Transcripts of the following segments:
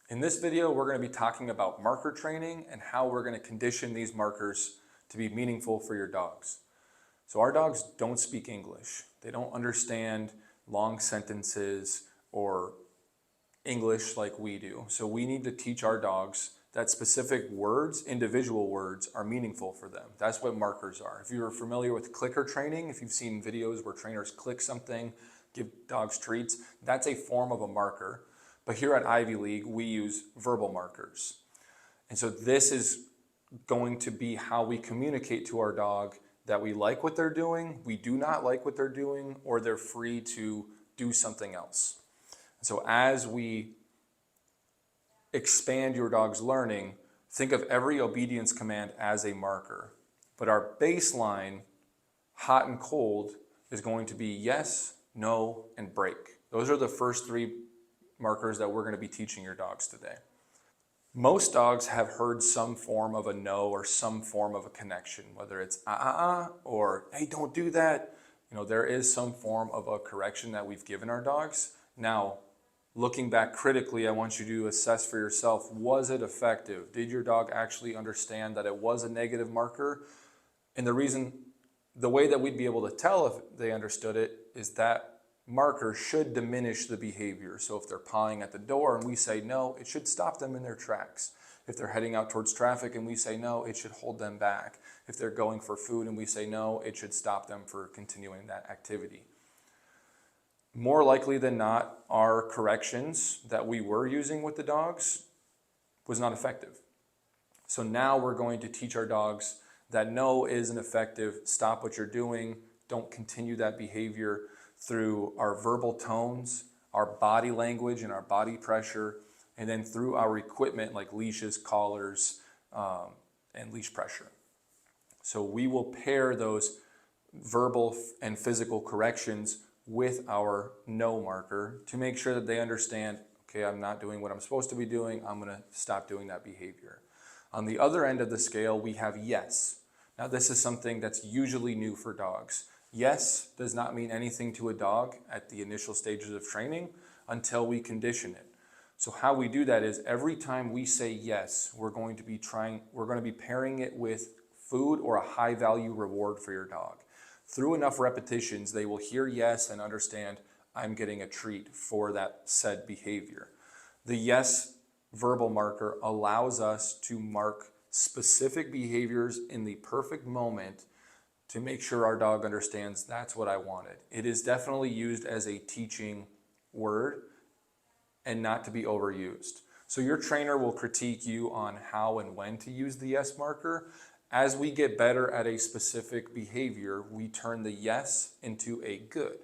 In this video, we're going to be talking about marker training and how we're going to condition these markers to be meaningful for your dogs. So our dogs don't speak English. They don't understand long sentences or English like we do. So we need to teach our dogs that specific words, individual words, are meaningful for them. That's what markers are. If you're familiar with clicker training, if you've seen videos where trainers click something, give dogs treats, that's a form of a marker. But here at Ivy League, we use verbal markers. And so this is going to be how we communicate to our dog that we like what they're doing, we do not like what they're doing, or they're free to do something else. So as we expand your dog's learning, think of every obedience command as a marker. But our baseline, hot and cold, is going to be yes, no, and break. Those are the first three markers that we're going to be teaching your dogs today. Most dogs have heard some form of a no or some form of a connection, whether it's or hey, don't do that. There is some form of a correction that we've given our dogs. Now, looking back critically, I want you to assess for yourself, was it effective? Did your dog actually understand that it was a negative marker? And the way that we'd be able to tell if they understood it is that marker should diminish the behavior. So if they're pawing at the door and we say no, it should stop them in their tracks. If they're heading out towards traffic and we say no, it should hold them back. If they're going for food and we say no, it should stop them for continuing that activity. More likely than not, our corrections that we were using with the dogs was not effective. So now we're going to teach our dogs that no isn't effective, stop what you're doing, don't continue that behavior through our verbal tones, our body language and our body pressure, and then through our equipment like leashes, collars, and leash pressure. So we will pair those verbal and physical corrections with our no marker to make sure that they understand, okay, I'm not doing what I'm supposed to be doing, I'm going to stop doing that behavior. On the other end of the scale, we have yes. Now this is something that's usually new for dogs. Yes does not mean anything to a dog at the initial stages of training until we condition it. So how we do that is every time we say yes, we're going to be pairing it with food or a high value reward for your dog. Through enough repetitions, they will hear yes and understand I'm getting a treat for that said behavior. The yes verbal marker allows us to mark specific behaviors in the perfect moment to make sure our dog understands that's what I wanted. It is definitely used as a teaching word and not to be overused. So your trainer will critique you on how and when to use the yes marker. As we get better at a specific behavior, we turn the yes into a good.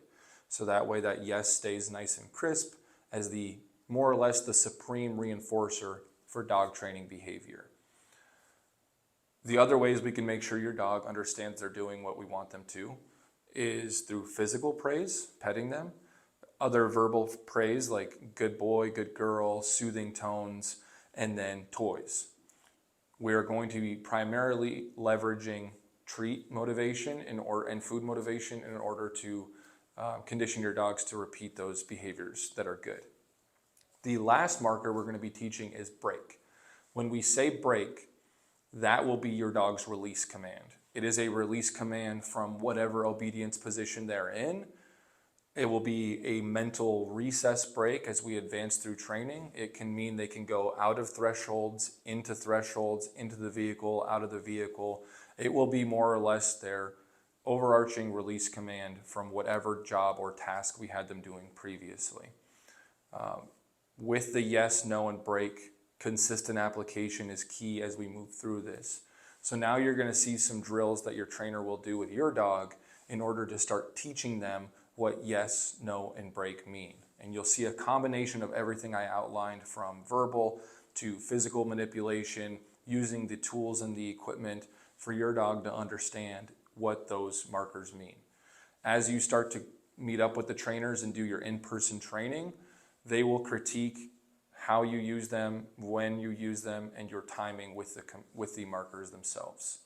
So that way that yes stays nice and crisp as the more or less the supreme reinforcer for dog training behavior. The other ways we can make sure your dog understands they're doing what we want them to is through physical praise, petting them, other verbal praise like good boy, good girl, soothing tones, and then toys. We are going to be primarily leveraging treat motivation and food motivation in order to condition your dogs to repeat those behaviors that are good. The last marker we're going to be teaching is break. When we say break, that will be your dog's release command. It is a release command from whatever obedience position they're in. It will be a mental recess break as we advance through training. It can mean they can go out of thresholds, into the vehicle, out of the vehicle. It will be more or less their overarching release command from whatever job or task we had them doing previously. With the yes, no, and break, consistent application is key as we move through this. So now you're going to see some drills that your trainer will do with your dog in order to start teaching them what yes, no, and break mean. And you'll see a combination of everything I outlined from verbal to physical manipulation, using the tools and the equipment for your dog to understand what those markers mean. As you start to meet up with the trainers and do your in-person training, they will critique how you use them, when you use them, and your timing with the markers themselves.